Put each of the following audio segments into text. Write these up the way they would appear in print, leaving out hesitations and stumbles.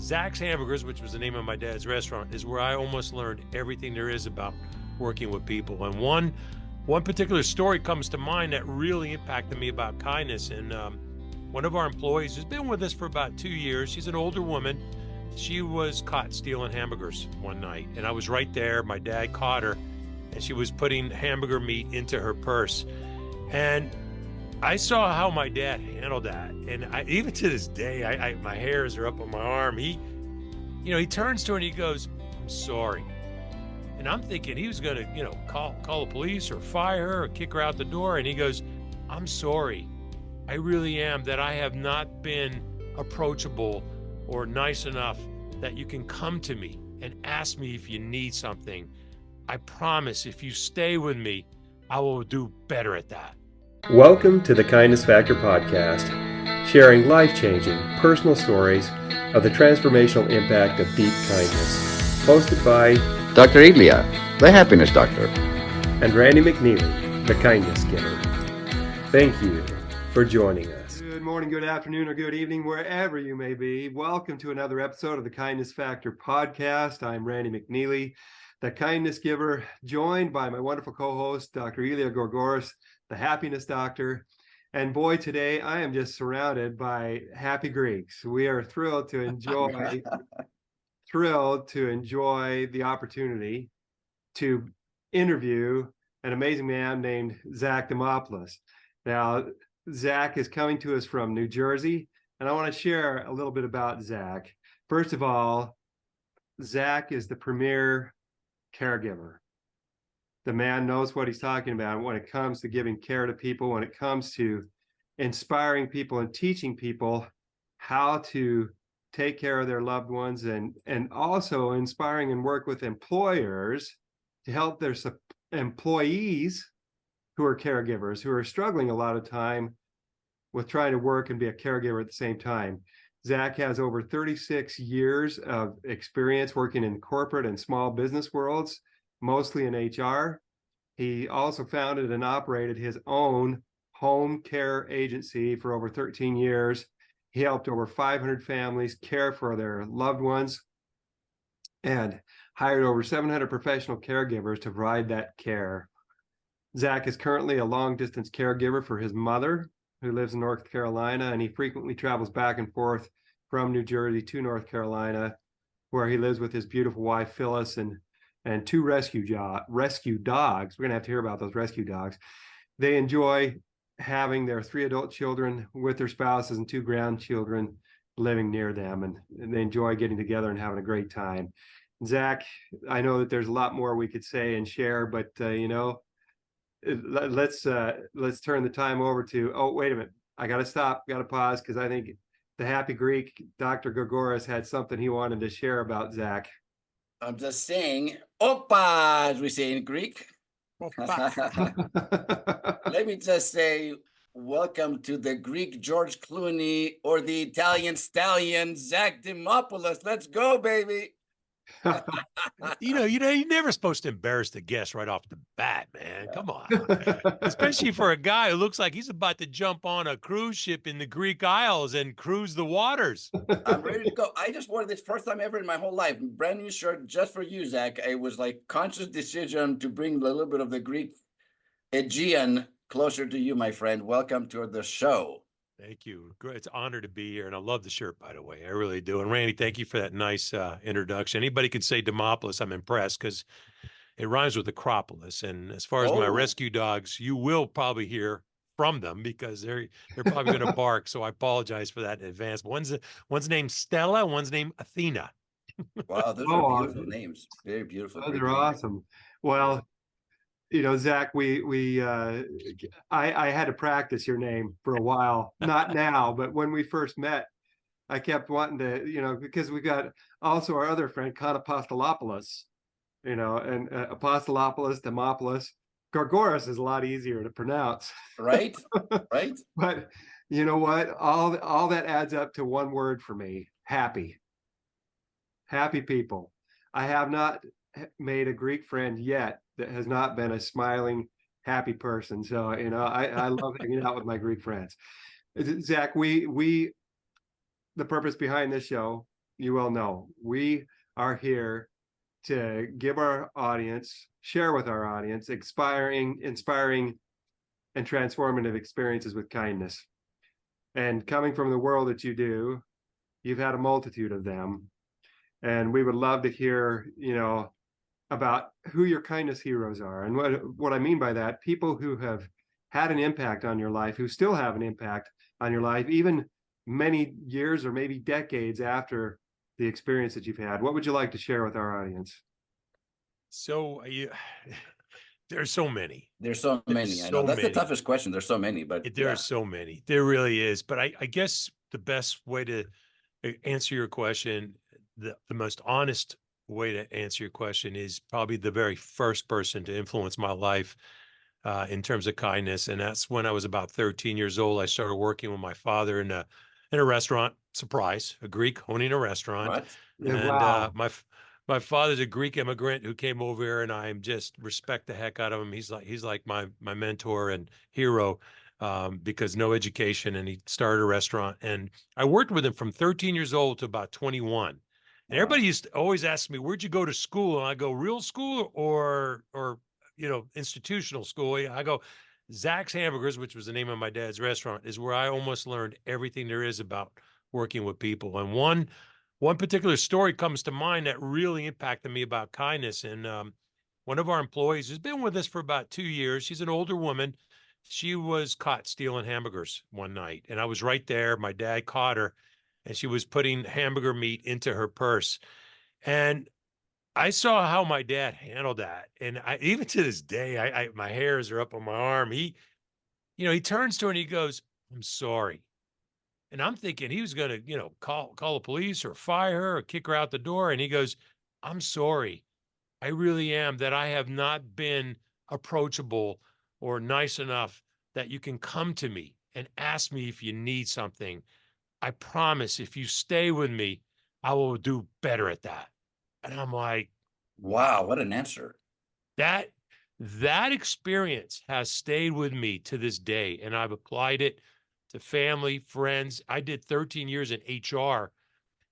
Zack's Hamburgers, which was the name of my dad's restaurant, is where I almost learned everything there is about working with people. And one particular story comes to mind that really impacted me about kindness. And one of our employees who's been with us for about 2 years, she's an older woman. She was caught stealing hamburgers one night, and I was right there. My dad caught her, and she was putting hamburger meat into her purse. And I saw how my dad handled that, and even to this day, my hairs are up on my arm. He turns to her and he goes, "I'm sorry." And I'm thinking he was going to, call the police or fire her or kick her out the door. And he goes, "I'm sorry. I really am, that I have not been approachable or nice enough that you can come to me and ask me if you need something. I promise if you stay with me, I will do better at that." Welcome to the Kindness Factor podcast, sharing life-changing personal stories of the transformational impact of deep kindness. Hosted by Dr. Elia, the happiness doctor, and Randy McNeely, the kindness giver. Thank you for joining us. Good morning, good afternoon, or good evening, wherever you may be. Welcome to another episode of the Kindness Factor podcast. I'm Randy McNeely, the kindness giver, joined by my wonderful co-host, Dr. Elia Gourgouris, the happiness doctor. And boy, today I am just surrounded by happy Greeks. We are thrilled to enjoy the opportunity to interview an amazing man named Zack Demopoulos. Now, Zack is coming to us from New Jersey, and I want to share a little bit about Zack. First of all, Zack is the premier caregiver. The man knows what he's talking about when it comes to giving care to people, when it comes to inspiring people and teaching people how to take care of their loved ones, and also inspiring and work with employers to help their employees who are caregivers, who are struggling a lot of time with trying to work and be a caregiver at the same time. Zack has over 36 years of experience working in corporate and small business worlds, mostly in HR. He also founded and operated his own home care agency for over 13 years. He helped over 500 families care for their loved ones and hired over 700 professional caregivers to provide that care. Zack is currently a long-distance caregiver for his mother, who lives in North Carolina, and he frequently travels back and forth from New Jersey to North Carolina, where he lives with his beautiful wife, Phyllis, and two rescue dogs. We're going to have to hear about those rescue dogs. They enjoy having their 3 adult children with their spouses and 2 grandchildren living near them, and they enjoy getting together and having a great time. Zack, I know that there's a lot more we could say and share, but let's turn the time over to, oh, wait a minute. I got to pause, because I think the happy Greek, Dr. Gourgouris, had something he wanted to share about Zack. I'm just saying, Opa, as we say in Greek. Let me just say, welcome to the Greek George Clooney or the Italian stallion, Zack Demopoulos. Let's go, baby. You're never supposed to embarrass the guest right off the bat, man. Come on. Especially for a guy who looks like he's about to jump on a cruise ship in the Greek Isles and cruise the waters. I'm ready to go. I just wore this first time ever in my whole life. Brand new shirt just for you, Zack. It was like conscious decision to bring a little bit of the Greek Aegean closer to you, my friend. Welcome to the show. Thank you. It's an honor to be here, and I love the shirt, by the way. I really do. And Randy, thank you for that nice introduction. Anybody could say Demopoulos. I'm impressed, because it rhymes with Acropolis. And as far as my rescue dogs, you will probably hear from them, because they're probably going to bark. So I apologize for that in advance. One's named Stella, one's named Athena. Wow, those are beautiful names. Very beautiful. They're awesome. Well, Zack, I had to practice your name for a while. Not now, but when we first met, I kept wanting to, because we got also our other friend, Apostolopoulos, and Apostolopoulos, Demopoulos. Gourgouris is a lot easier to pronounce. Right. But you know what? All that adds up to one word for me: happy. Happy people. I have not made a Greek friend yet that has not been a smiling, happy person. So, I love hanging out with my Greek friends. Zack, the purpose behind this show you well know, we are here to give our audience, share with our audience, inspiring, and transformative experiences with kindness. And coming from the world that you do, you've had a multitude of them. And we would love to hear, about who your kindness heroes are. And what I mean by that, people who have had an impact on your life, who still have an impact on your life, even many years or maybe decades after the experience that you've had. What would you like to share with our audience? So there's so many. There's so many. I know So that's the many. toughest question. There's so many, but There yeah. are so many. There really is. But I guess the best way to answer your question, the most honest way to answer your question is probably the very first person to influence my life in terms of kindness. And that's when I was about 13 years old. I started working with my father in a restaurant. Surprise, a Greek owning a restaurant. What? And Wow. my father's a Greek immigrant who came over here, and I just respect the heck out of him. He's like my mentor and hero because no education, and he started a restaurant. And I worked with him from 13 years old to about 21. And Wow. everybody used to always ask me, "Where'd you go to school?" And I go, "Real school or institutional school?" I go, Zack's Hamburgers, which was the name of my dad's restaurant, is where I almost learned everything there is about working with people. And one particular story comes to mind that really impacted me about kindness. And one of our employees who's been with us for about 2 years, she's an older woman. She was caught stealing hamburgers one night, and I was right there. My dad caught her, and she was putting hamburger meat into her purse. And I saw how my dad handled that. And even to this day, my hairs are up on my arm. He turns to her and he goes, "I'm sorry." And I'm thinking he was going to, call the police or fire her or kick her out the door. And he goes, "I'm sorry. I really am, that I have not been approachable or nice enough that you can come to me and ask me if you need something. I promise if you stay with me, I will do better at that." And I'm like, Wow, wow, what an answer. that experience has stayed with me to this day. And I've applied it to family, friends. I did 13 years in HR.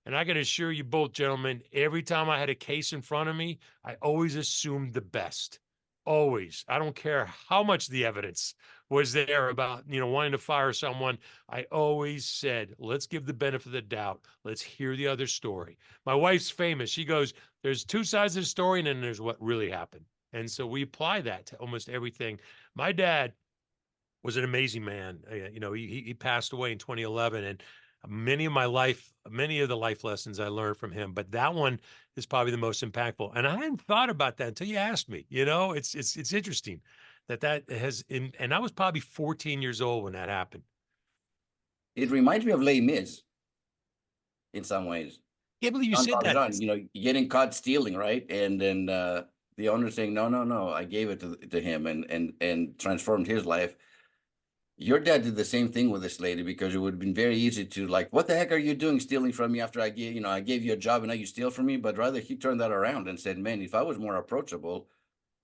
And I can assure you both, gentlemen, every time I had a case in front of me, I always assumed the best. Always. I don't care how much the evidence was there about, wanting to fire someone. I always said, let's give the benefit of the doubt. Let's hear the other story. My wife's famous. She goes, there's two sides of the story, and then there's what really happened. And so we apply that to almost everything. My dad was an amazing man. He passed away in 2011, and many of the life lessons I learned from him, but that one is probably the most impactful. And I hadn't thought about that until you asked me. It's interesting that has and I was probably 14 years old when that happened. It reminds me of Les Mis in some ways. Can't believe you Jean said that. Valjean, getting caught stealing, right? And then the owner saying, "No, no, no, I gave it to him," and transformed his life. Your dad did the same thing with this lady, because it would have been very easy to, like, "What the heck are you doing stealing from me after I gave you a job and now you steal from me?" But rather he turned that around and said, "Man, if I was more approachable,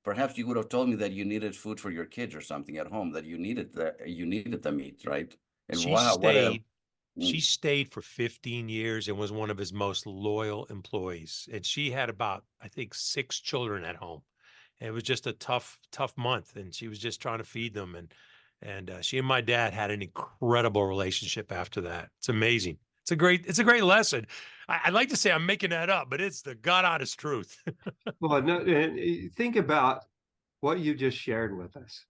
perhaps you would have told me that you needed food for your kids or something at home, that you needed the meat, right?" And She wow, what a She stayed for 15 years and was one of his most loyal employees. And she had about, I think, 6 children at home. And it was just a tough, tough month. And she was just trying to feed them. And she and my dad had an incredible relationship after that. It's amazing. It's a great lesson. I'd like to say I'm making that up, but it's the God honest truth. Well, no, think about what you just shared with us.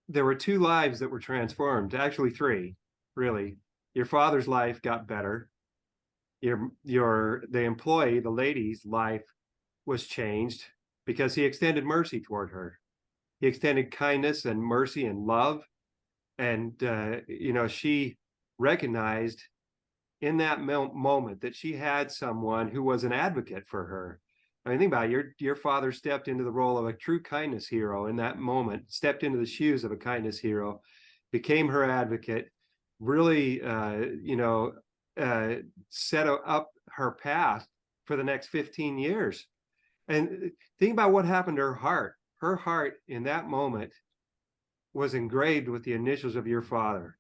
There were two lives that were transformed, actually three, really. Your father's life got better. The employee, the lady's life was changed because he extended mercy toward her. He extended kindness and mercy and love. And, she recognized in that moment that she had someone who was an advocate for her. I mean, think about it. Your father stepped into the role of a true kindness hero in that moment, stepped into the shoes of a kindness hero, became her advocate, really, set up her path for the next 15 years. And think about what happened to her heart. Her heart in that moment was engraved with the initials of your father.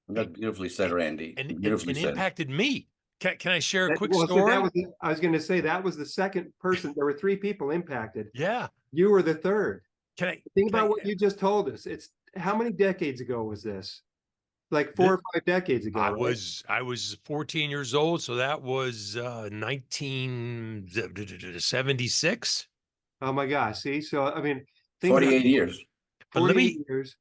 That's beautifully said, Randy. And Beautifully said. impacted me. Can I share a quick Well, so that story? was, I was going to say that was the second person. There were three people impacted. Yeah. You were the third. Can I, Think can about I, what you just told us. It's how many decades ago was this? Like th- 4 or 5 decades ago, right? I was 14 years old. So that was 1976. Oh my gosh. See, so I mean, think about 48 years. But let 48 me, years.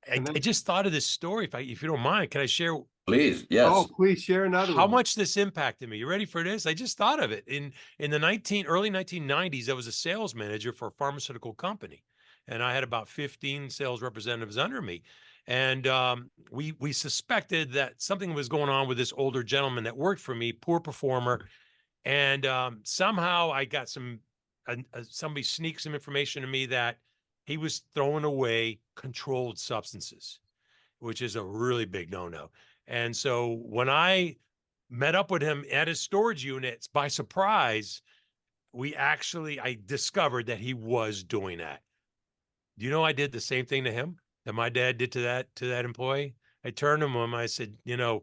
And I then, just thought of this story. If you don't mind, can I share Please, oh, yes. please share another how one. much this impacted me? You ready for this? I just thought of it. In the early 1990s, I was a sales manager for a pharmaceutical company, and I had about 15 sales representatives under me. And we suspected that something was going on with this older gentleman that worked for me, poor performer. And somehow I got somebody sneaked some information to me that he was throwing away controlled substances, which is a really big no-no. And so when I met up with him at his storage units by surprise, I discovered that he was doing that. You know, I did the same thing to him that my dad did to that employee. I turned to him, I said, you know,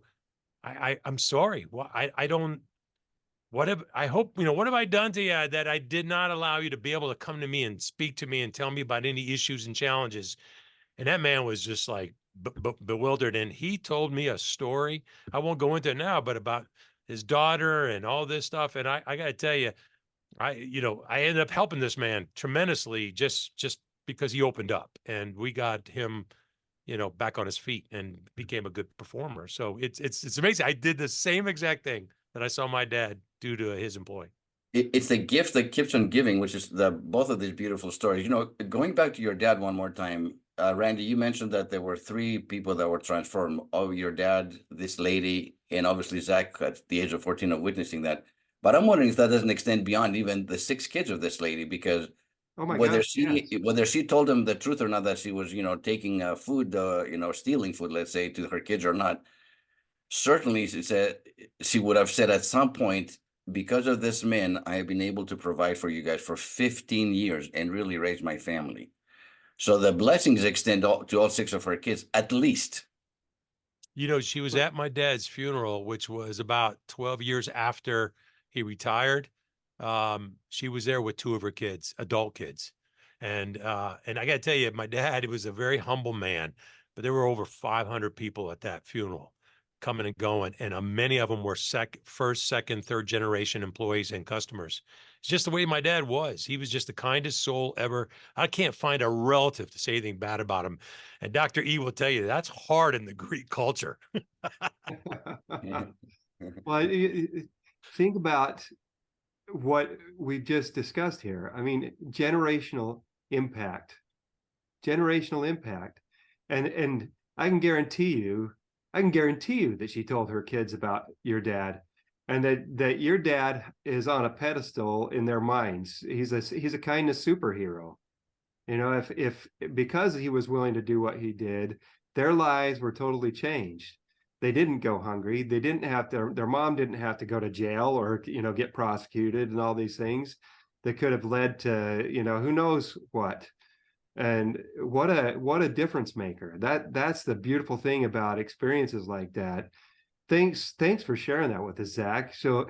I'm sorry. Well, I don't, I hope, what have I done to you that I did not allow you to be able to come to me and speak to me and tell me about any issues and challenges? And that man was just like bewildered. And he told me a story. I won't go into it now, but about his daughter and all this stuff. And I got to tell you, I ended up helping this man tremendously just because he opened up and we got him, back on his feet and became a good performer. So it's amazing. I did the same exact thing that I saw my dad do to his employee. It's the gift that keeps on giving, which is both of these beautiful stories. Going back to your dad one more time, Randy, you mentioned that there were three people that were transformed. Oh, your dad, this lady, and obviously Zack at the age of 14 of witnessing that. But I'm wondering if that doesn't extend beyond even the 6 kids of this lady, because Oh my gosh, yes. whether she told him the truth or not, that she was, taking food, stealing food, let's say, to her kids or not, certainly she would have said at some point, because of this man, I have been able to provide for you guys for 15 years and really raise my family. So the blessings extend to all 6 of her kids, at least. She was at my dad's funeral, which was about 12 years after he retired. She was there with 2 of her kids, adult kids. And I got to tell you, my dad, he was a very humble man, but there were over 500 people at that funeral coming and going. And many of them were first, second, third generation employees and customers. It's just the way my dad was. He was just the kindest soul ever. I can't find a relative to say anything bad about him. And Dr. E will tell you that's hard in the Greek culture. Well, think about what we've just discussed here. I mean, generational impact. And I can guarantee you that she told her kids about your dad, and that your dad is on a pedestal in their minds. He's a kindness superhero. If because he was willing to do what he did, their lives were totally changed. They didn't go hungry. They didn't have to, their mom didn't have to go to jail or, get prosecuted and all these things that could have led to, who knows what. And what a difference maker. That's the beautiful thing about experiences like that. Thanks for sharing that with us, Zack. So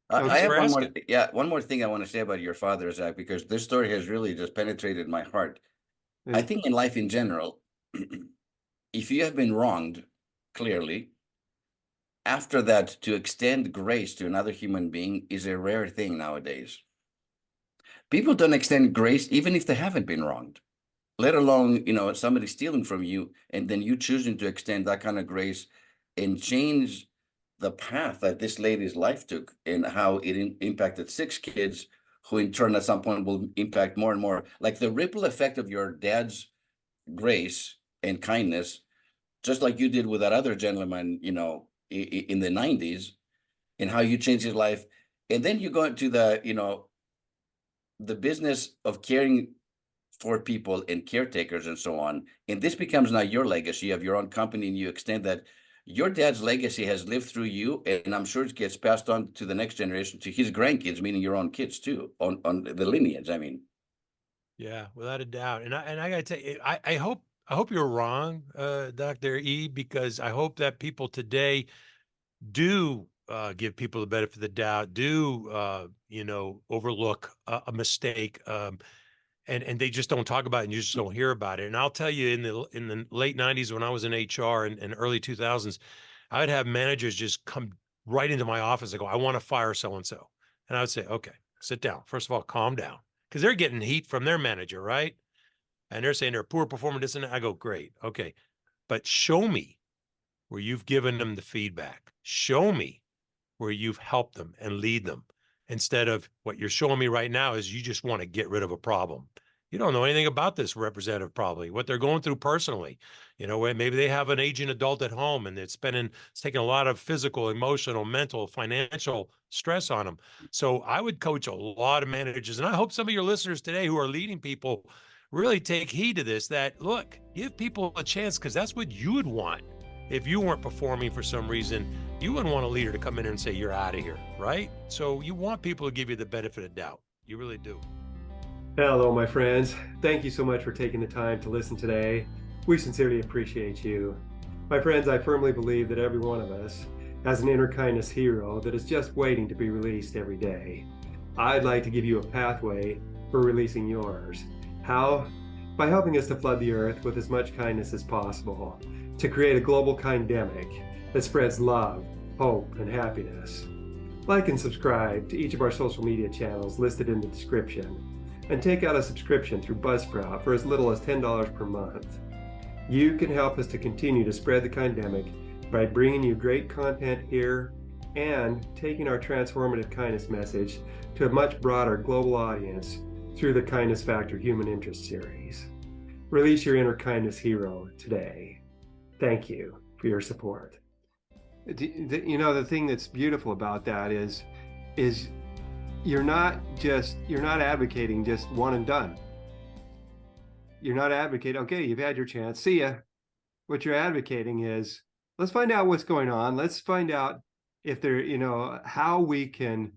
I have asking. one more thing I want to say about your father, Zack, because this story has really just penetrated my heart. I think in life in general, if you have been wronged, clearly, after that, to extend grace to another human being is a rare thing nowadays. People don't extend grace even if they haven't been wronged, let alone, somebody stealing from you and then you choosing to extend that kind of grace and change the path that this lady's life took and how it impacted 6 kids, who in turn at some point will impact more and more. Like the ripple effect of your dad's grace and kindness, just like you did with that other gentleman, in the 90s, and how you changed his life. And then you go into the business of caring for people and caretakers and so on. And this becomes now your legacy. You have your own company and you extend that. Your dad's legacy has lived through you, and I'm sure it gets passed on to the next generation, to his grandkids, meaning your own kids too, on the lineage. I mean, Yeah, without a doubt. And I gotta tell you, I hope you're wrong, Dr. E, because I hope that people today do give people the benefit of the doubt, do overlook a mistake, and they just don't talk about it, and you just don't hear about it. And I'll tell you, in the late '90s, when I was in HR, and early 2000s, I would have managers just come right into my office and go, "I want to fire so and so," and I would say, "Okay, sit down. First of all, calm down," because they're getting heat from their manager, right? And they're saying they're a poor performer, this and that. I go, "Great, okay, but show me where you've given them the feedback. Show me where you've helped them and lead them, instead of what you're showing me right now is you just want to get rid of a problem. You don't know anything about this representative, probably what they're going through personally. Maybe they have an aging adult at home, and it's taking a lot of physical, emotional, mental, financial stress on them. So I would coach a lot of managers, and I hope some of your listeners today who are leading people really take heed to this, that look, give people a chance, because that's what you would want. If you weren't performing for some reason, you wouldn't want a leader to come in and say, "You're out of here," right? So you want people to give you the benefit of doubt. You really do. Hello, my friends. Thank you so much for taking the time to listen today. We sincerely appreciate you. My friends, I firmly believe that every one of us has an inner kindness hero that is just waiting to be released every day. I'd like to give you a pathway for releasing yours. How? By helping us to flood the earth with as much kindness as possible, to create a global kindemic that spreads love, hope, and happiness. Like and subscribe to each of our social media channels listed in the description, and take out a subscription through Buzzsprout for as little as $10 per month. You can help us to continue to spread the kindemic by bringing you great content here and taking our transformative kindness message to a much broader global audience through the Kindness Factor Human Interest series. Release your inner kindness hero today. Thank you for your support. The thing that's beautiful about that is you're not advocating just one and done. You're not advocating, okay, you've had your chance, see ya. What you're advocating is, let's find out what's going on. Let's find out if how we can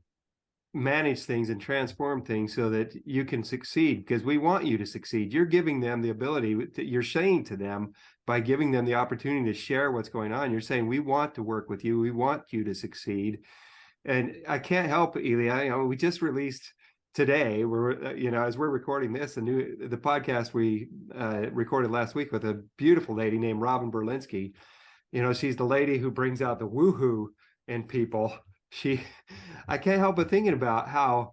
manage things and transform things so that you can succeed, because we want you to succeed. You're giving them the ability that you're saying to them, by giving them the opportunity to share what's going on. You're saying, we want to work with you. We want you to succeed. And I can't help it, Elia. We just released today, as we're recording this, the podcast we recorded last week with a beautiful lady named Robin Berlinski. She's the lady who brings out the woohoo in people. I can't help but thinking about how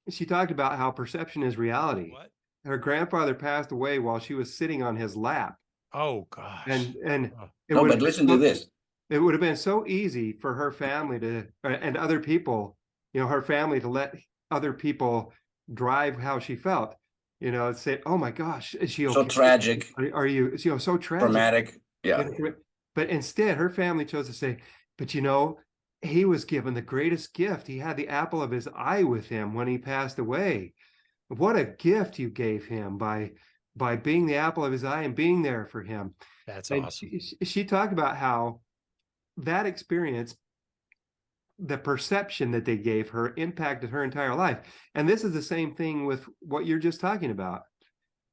she talked about how perception is reality. What? Her grandfather passed away while she was sitting on his lap. Oh gosh. And but listen to this. It would have been so easy for her family and other people, her family, to let other people drive how she felt. Say, "Oh my gosh, is she okay? So tragic. Are you? So tragic, dramatic." Yeah. But instead, her family chose to say, "But he was given the greatest gift. He had the apple of his eye with him when he passed away. What a gift you gave him by being the apple of his eye and being there for him." That's and awesome. She talked about how that experience, the perception that they gave her, impacted her entire life. And this is the same thing with what you're just talking about.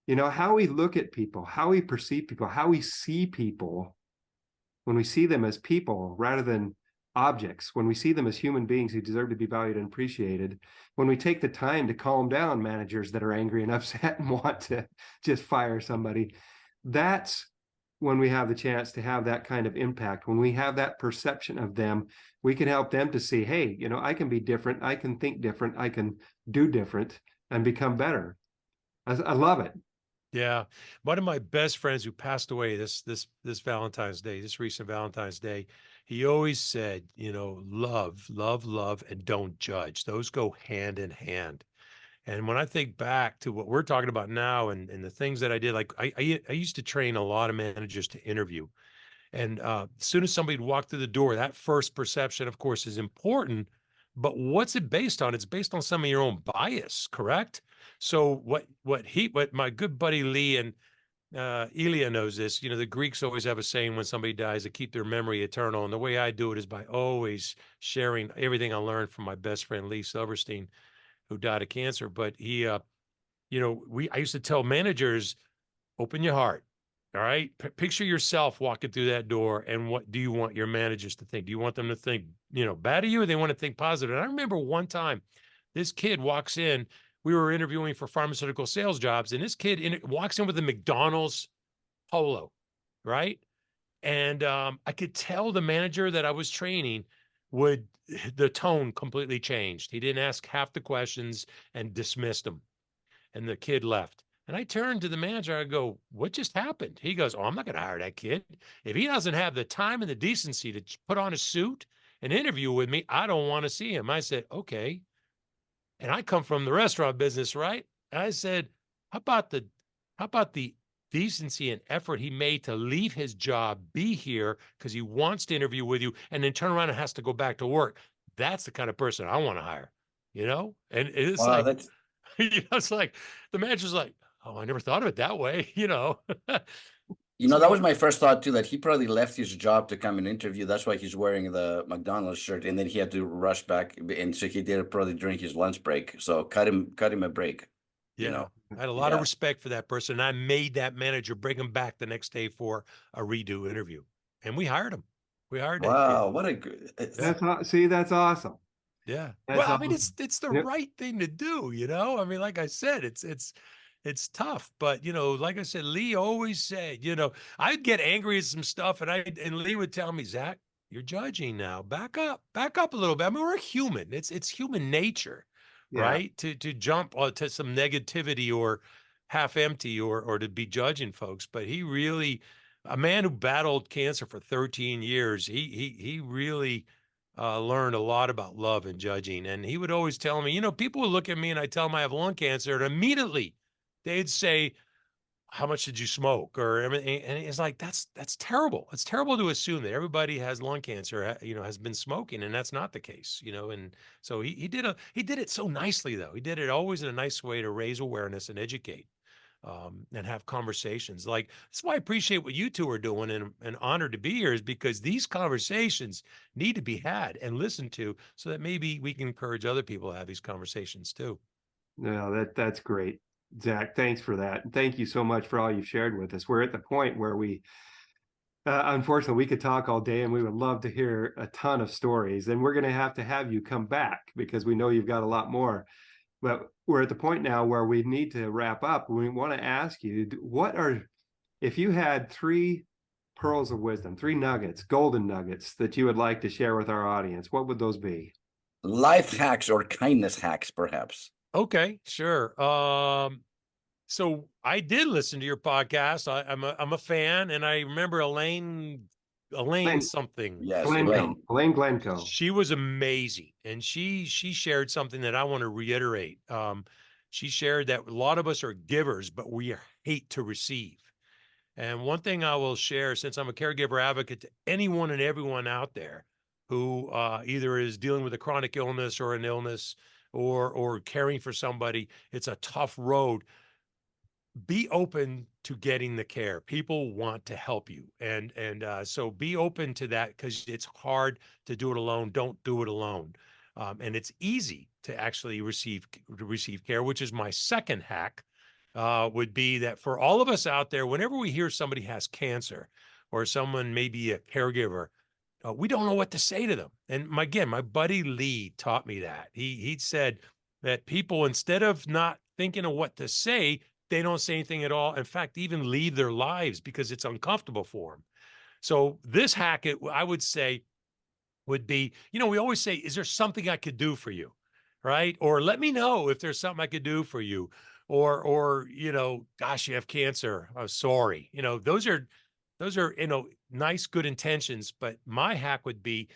How we look at people, how we perceive people, how we see people, when we see them as people rather than objects, when we see them as human beings who deserve to be valued and appreciated, when we take the time to calm down managers that are angry and upset and want to just fire somebody, that's when we have the chance to have that kind of impact. When we have that perception of them, we can help them to see, hey, I can be different, I can think different, I can do different and become better. I love it. Yeah. One of my best friends who passed away this Valentine's Day, this recent Valentine's Day, he always said, love, love, love, and don't judge. Those go hand in hand. And when I think back to what we're talking about now, and the things that I did, like I used to train a lot of managers to interview. And as soon as somebody walked through the door, that first perception, of course, is important. But what's it based on? It's based on some of your own bias, correct? So what my good buddy Lee and Elia knows this. The Greeks always have a saying when somebody dies to keep their memory eternal. And the way I do it is by always sharing everything I learned from my best friend Lee Silverstein, who died of cancer. But he, I used to tell managers, open your heart. All right. Picture yourself walking through that door, and what do you want your managers to think? Do you want them to think, bad of you, or they want to think positive? And I remember one time this kid walks in, we were interviewing for pharmaceutical sales jobs, and this kid walks in with a McDonald's polo, right? And I could tell the manager that I was training the tone completely changed. He didn't ask half the questions and dismissed him. And the kid left. And I turned to the manager. I go, what just happened? He goes, oh, I'm not going to hire that kid. If he doesn't have the time and the decency to put on a suit and interview with me, I don't want to see him. I said, okay. And I come from the restaurant business, right? I said, how about the decency and effort he made to leave his job, be here because he wants to interview with you, and then turn around and has to go back to work. That's the kind of person I want to hire, And it's Wow, like, that's it's like the manager's like, oh, I never thought of it that way, that was So my first thought too, that he probably left his job to come and interview. That's why he's wearing the McDonald's shirt, and then he had to rush back, and so he did it probably during his lunch break. So cut him a break. yeah, I had a lot of Yeah. respect for that person. And I made that manager bring him back the next day for a redo interview, and we hired him. We hired it. Wow, what a good. See, that's awesome. Yeah. That's Well, I mean, awesome. it's the Yep. right thing to do, I mean, like I said, it's tough, but like I said, Lee always said, I'd get angry at some stuff, and Lee would tell me, Zach, you're judging now. Back up a little bit. I mean, we're human. It's human nature, Yeah. right? To jump to some negativity or half empty or to be judging folks. But he really, a man who battled cancer for 13 years, he really learned a lot about love and judging. And he would always tell me, people would look at me and I tell them I have lung cancer, and immediately they'd say, how much did you smoke? Or everything. And it's like, that's terrible. It's terrible to assume that everybody has lung cancer, has been smoking, and that's not the case, And so he did it so nicely, though. He did it always in a nice way to raise awareness and educate. And have conversations. Like, that's why I appreciate what you two are doing, and honored to be here, is because these conversations need to be had and listened to, so that maybe we can encourage other people to have these conversations too. No, that's great. Zach, thanks for that. And thank you so much for all you've shared with us. We're at the point where unfortunately, we could talk all day, and we would love to hear a ton of stories. And we're going to have you come back, because we know you've got a lot more. But we're at the point now where we need to wrap up. We want to ask you, if you had 3 pearls of wisdom, 3 nuggets, golden nuggets that you would like to share with our audience, what would those be? Life hacks or kindness hacks, perhaps. Okay, sure. So I did listen to your podcast. I'm a fan, and I remember Elaine something. Yes, Elaine Glencoe. She was amazing, and she shared something that I want to reiterate. She shared that a lot of us are givers, but we hate to receive. And one thing I will share, since I'm a caregiver advocate, to anyone and everyone out there who either is dealing with a chronic illness or an illness, or caring for somebody, it's a tough road. Be open to getting the care. People want to help you. And so be open to that, because it's hard to do it alone. Don't do it alone. And it's easy to actually receive care, which is my second hack, would be that for all of us out there, whenever we hear somebody has cancer, or someone may be a caregiver, we don't know what to say to them. And again, my buddy Lee taught me that. He said that people, instead of not thinking of what to say, they don't say anything at all. In fact, even leave their lives because it's uncomfortable for them. So this hack, I would say, would be, we always say, is there something I could do for you? Right? Or let me know if there's something I could do for you. Or, gosh, you have cancer. I'm sorry. Those are, nice, good intentions. But my hack would be,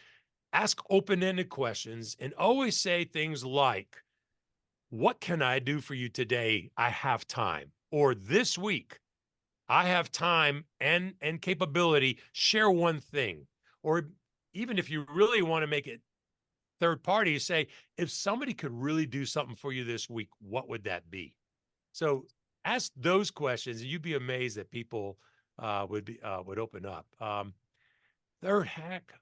ask open-ended questions and always say things like, what can I do for you today? I have time. Or this week, I have time and capability. Share one thing. Or even if you really want to make it third party, say, if somebody could really do something for you this week, what would that be? So ask those questions, and you'd be amazed that people would open up. Third hack,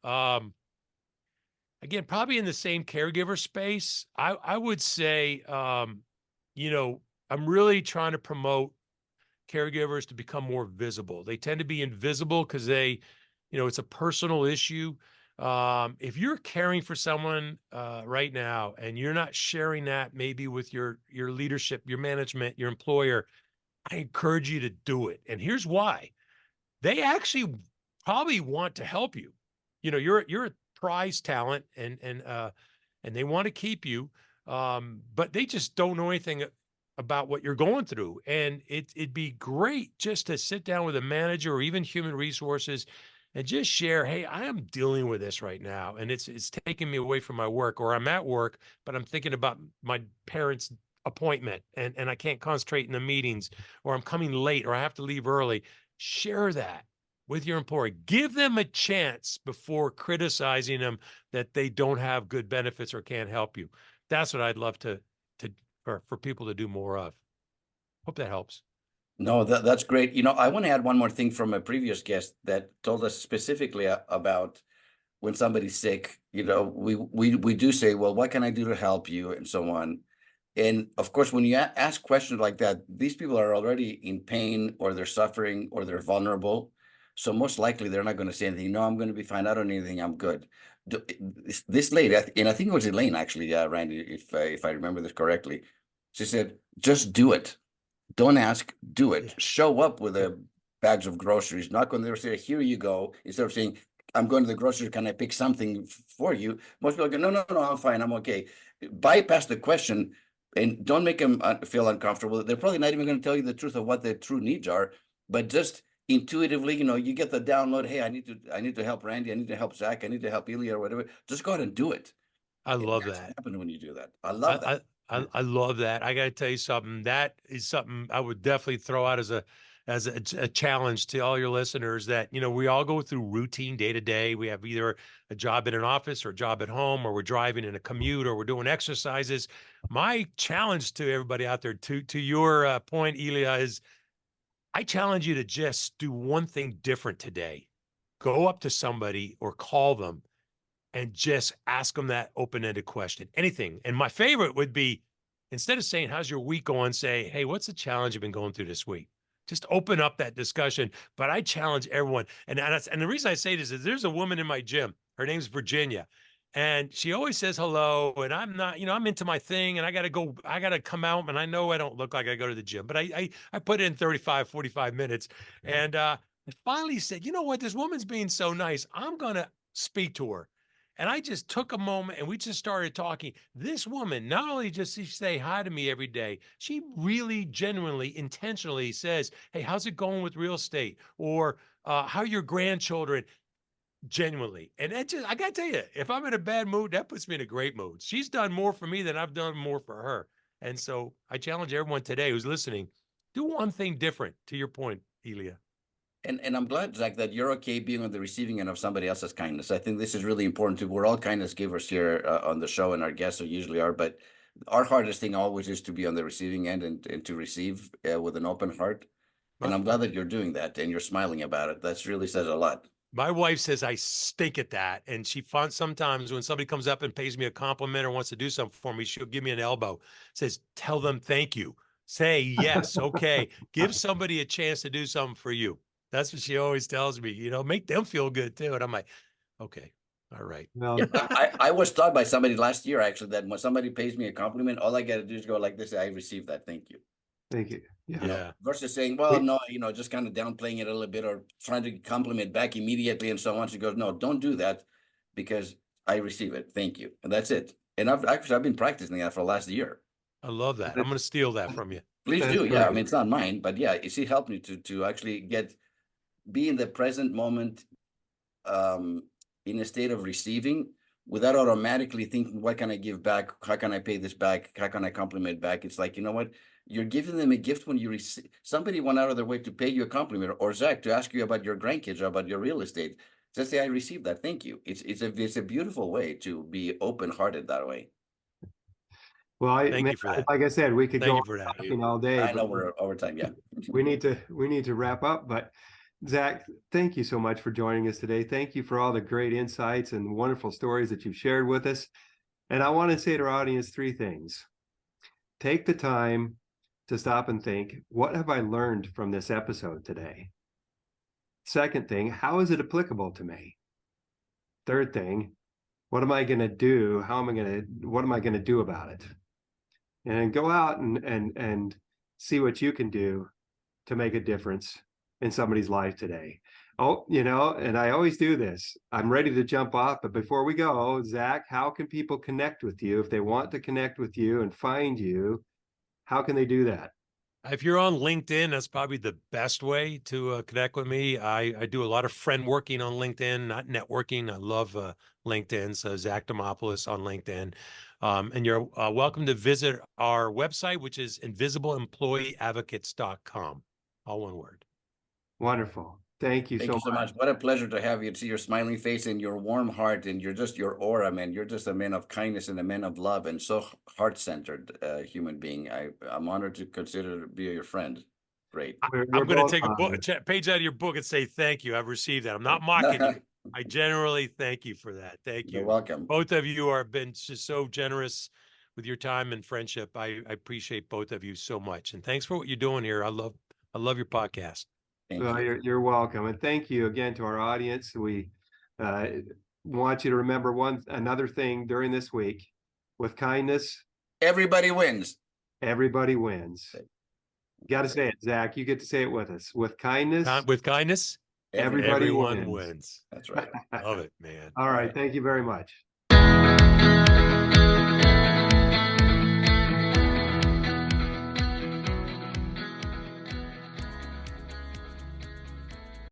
again, probably in the same caregiver space, I would say, I'm really trying to promote caregivers to become more visible. They tend to be invisible because they, it's a personal issue. If you're caring for someone right now and you're not sharing that maybe with your leadership, your management, your employer, I encourage you to do it. And here's why. They actually probably want to help you. You're a prize talent, and they want to keep you, but they just don't know anything about what you're going through. And it'd be great just to sit down with a manager or even human resources and just share, hey, I am dealing with this right now, and it's taking me away from my work, or I'm at work, but I'm thinking about my parents' appointment, and I can't concentrate in the meetings, or I'm coming late, or I have to leave early. Share that with your employer. Give them a chance before criticizing them that they don't have good benefits or can't help you. That's what I'd love for people to do more of. Hope that helps. No, that's great. I want to add one more thing from a previous guest that told us specifically about when somebody's sick. We do say, well, what can I do to help you, and so on. And of course, when you ask questions like that, these people are already in pain, or they're suffering, or they're vulnerable. So most likely they're not going to say anything. No, I'm going to be fine. I don't need anything. I'm good. This lady, and I think it was Elaine actually, Randy, if I remember this correctly, she said, just do it. Don't ask, do it. Show up with a bags of groceries. Not going to say, here you go. Instead of saying, I'm going to the grocery, can I pick something for you? Most people go, no, I'm fine. I'm okay. Bypass the question and don't make them feel uncomfortable. They're probably not even going to tell you the truth of what their true needs are, but just intuitively, you get the download. Hey, I need to help Randy. I need to help Zach. I need to help Elia or whatever. Just go ahead and do it. I love that. What happens when you do that? I love that. I love that. I got to tell you something. That is something I would definitely throw out as a challenge to all your listeners, that, we all go through routine day to day. We have either a job in an office or a job at home, or we're driving in a commute, or we're doing exercises. My challenge to everybody out there, to your point, Elia, is I challenge you to just do one thing different today. Go up to somebody or call them and just ask them that open-ended question, anything. And my favorite would be, instead of saying, how's your week going, say, hey, what's the challenge you've been going through this week? Just open up that discussion. But I challenge everyone. And the reason I say this is there's a woman in my gym. Her name's Virginia. And she always says hello. And I'm not, I'm into my thing, and I got to come out. And I know I don't look like I go to the gym, but I put in 35, 45 minutes. And I finally said, you know what? This woman's being so nice. I'm going to speak to her. And I just took a moment and we just started talking. This woman, not only does she say hi to me every day, she really genuinely, intentionally says, hey, how's it going with real estate? Or how are your grandchildren? Genuinely. And I got to tell you, if I'm in a bad mood, that puts me in a great mood. She's done more for me than I've done more for her. And so I challenge everyone today who's listening, do one thing different, to your point, Elia. And I'm glad, Zach, that you're okay being on the receiving end of somebody else's kindness. I think this is really important too. We're all kindness givers here on the show, and our guests usually are. But our hardest thing always is to be on the receiving end and to receive with an open heart. And I'm glad that you're doing that and you're smiling about it. That really says a lot. My wife says I stink at that. And she finds sometimes when somebody comes up and pays me a compliment or wants to do something for me, she'll give me an elbow, says, tell them thank you. Say yes, okay. Give somebody a chance to do something for you. That's what she always tells me, make them feel good too. And I'm like, okay, all right. Well, yeah, I was taught by somebody last year, actually, that when somebody pays me a compliment, all I got to do is go like this. I received that. Thank you. thank you. Yeah. Versus saying, well, no, just kind of downplaying it a little bit or trying to compliment back immediately and so on. She goes, no, don't do that because I receive it. Thank you. And that's it. And I've been practicing that for the last year. I love that. I'm going to steal that from you. Please do. Yeah. I mean, it's not mine, but yeah, she helped me to actually be in the present moment, in a state of receiving without automatically thinking, what can I give back? How can I pay this back? How can I compliment back? It's like, you know what? You're giving them a gift when you receive. Somebody went out of their way to pay you a compliment, or Zach, to ask you about your grandkids or about your real estate. Just say, I received that. Thank you. It's a beautiful way to be open-hearted that way. Well, Thank you for that. like I said, we could go for that. talking all day. I know we're over time. Yeah. we need to wrap up, but Zach, thank you so much for joining us today. Thank you for all the great insights and wonderful stories that you've shared with us. And I want to say to our audience 3 things. Take the time to stop and think, what have I learned from this episode today? Second thing, how is it applicable to me? Third thing, what am I going to do? What am I going to do about it? And go out and see what you can do to make a difference in somebody's life today. Oh, and I always do this. I'm ready to jump off, but before we go, Zack, how can people connect with you if they want to connect with you and find you? How can they do that? If you're on LinkedIn, that's probably the best way to connect with me. I do a lot of friend working on LinkedIn, not networking. I love LinkedIn. So Zack Demopoulos on LinkedIn. And you're welcome to visit our website, which is invisibleemployeeadvocates.com. All one word. Wonderful. Thank you so much. What a pleasure to have you, to see your smiling face and your warm heart and your aura, man. You're just a man of kindness and a man of love and so heart-centered human being. I'm honored to consider to be your friend. Great. I'm going to take a page out of your book and say thank you. I've received that. I'm not mocking you. I generally thank you for that. Thank you. You're welcome. Both of you have been just so generous with your time and friendship. I appreciate both of you so much. And thanks for what you're doing here. I love your podcast. Thank you. You're welcome. And thank you again to our audience. We want you to remember another thing during this week. With kindness, everybody wins. Everybody wins. You got to say it, Zack. You get to say it with us. With kindness, everyone wins. That's right. Love it, man. All right. Thank you very much.